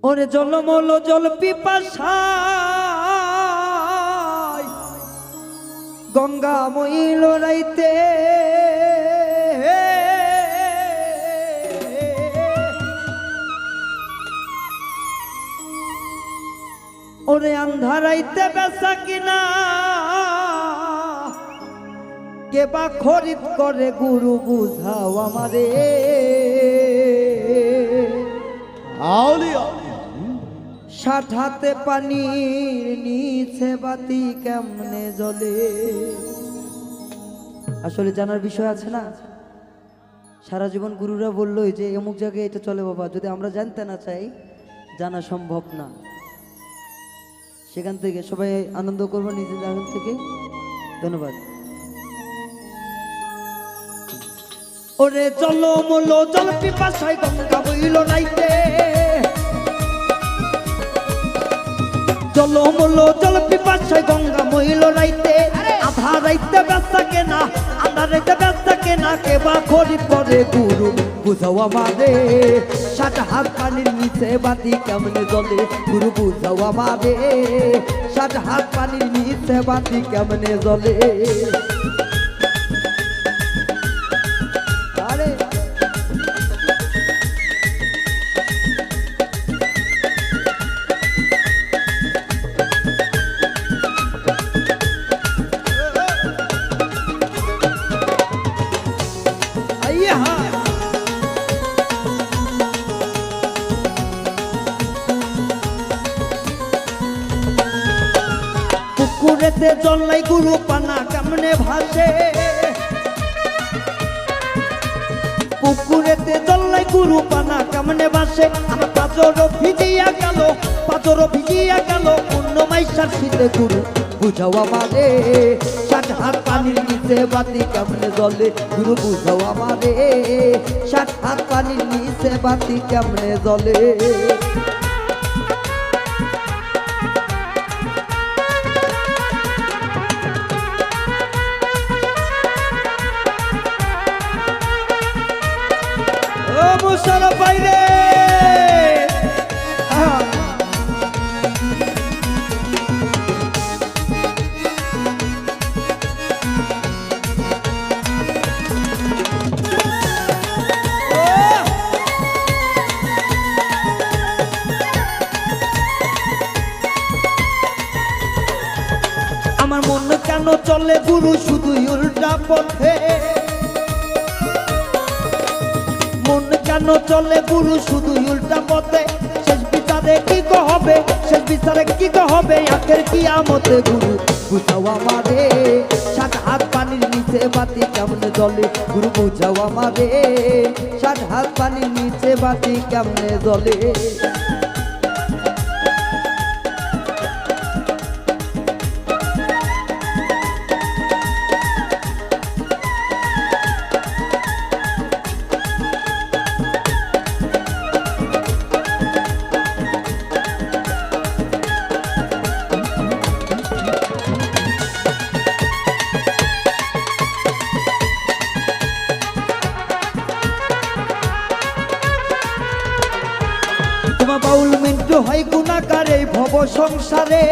ওরে জলমল জল পিপাসায় গঙ্গা মইল রাইতে ওরে আন্ধারাইতে বেচা কিনা কে বা খরিদ করে গুরু বুঝাও আমারে আউলিয়া ষাট হাতে পানির নিচে বাতি কেমনে জ্বলে। আসলে জানার বিষয় আছে না, সারা জীবন গুরুরা বললো যে অমুক জায়গায় এটা চলে বাবা, যদি আমরা জানতে না চাই জানা সম্ভব না। সেখান থেকে সবাই আনন্দ করবো নিজের জায়গা থেকে। ধন্যবাদ। ওরে জলমল জল পিপাসায় গঙ্গা বইল রাইতে, জলমল জল পিপাসায় গঙ্গা মইল রাইতে, আধা রাইতে ব্যস্ত কেনা আধা রাইতে ব্যস্ত কেনা কে বা খরিদ করে গুরু বুঝাও আমারে। ষাট হাত পানির নিচে বাতি কেমনে জ্বলে গুরু বুঝাও আমারে। ষাট হাত পানির নিচে বাতি কেমনে জ্বলে। পুকুরেতে জল নাই গুরু পানা কেমনে ভাসে, পুকুরেতে জল নাই গুরু পানা কেমনে ভাসে। আমার পাঁচরও ভিজিয়া গেল, পাঁচরও ভিজিয়া গেল অন্য মাইশার শীতে গুরু বুঝাও আমারে। ষাট হাত পানির নিচে বাতি কেমনে জ্বলে গুরু বুঝাও আমারে। ষাট হাত পানির নিচে বাতি কেমনে জ্বলে। মুসার বাইরে আমার মন কেন চলে গুরু শুধু উল্টা পথে, মন কেন চলে গুরু শুধু উল্টা পথে। শেষ বিচারে কি হবে, শেষ বিচারে কি হবে আখের কিয়ামতে গুরু বুঝাও আমারে। ষাট হাত পানির নিচে বাতি কেমনে জ্বলে গুরু বুঝাও আমারে। ষাট হাত পানির নিচে বাতি কেমনে জ্বলে। তোমার বাউল মিন্টু হয় গুণাকার এই ভব সংসারে,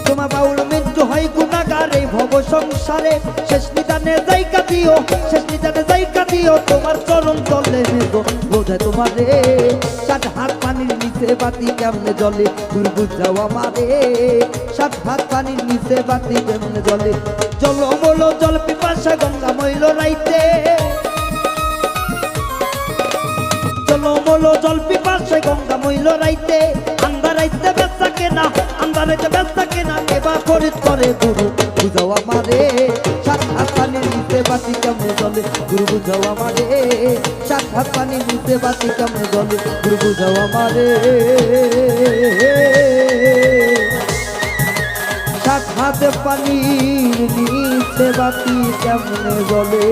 তোমার বাউল মিন্টু হয় গুণাকার এই ভব সংসারে। শেষ নিদানে জায়গা দিও, শেষ নিদানে জায়গা দিও তোমার চরণ তলে বোঝায় তোমারে। ষাট হাত পানির নিচে বাতি কেমনে জ্বলে গুরু বুঝাও আমারে। ষাট হাত পানির নিচে বাতি কেমনে জ্বলে। জলমল জল পিপাসা গঙ্গা মইল রাইতে, জলমল জল পিপাসায় গঙ্গা মইল রাইতে। আন্ধারাইতে বেচা কেনা আন্ধারাইতে বেচা কেনা এবা খরিদ করে গুরু বুঝাও আমারে। ষাট হাত পানির নিচে বাতি কেমনে জ্বলে গুরু বুঝাও আমারে। ষাট হাত পানির নিচে বাতি কেমনে জ্বলে গুরু বুঝাও আমারে। ষাট হাত পানির নিচে বাতি কেমনে জ্বলে।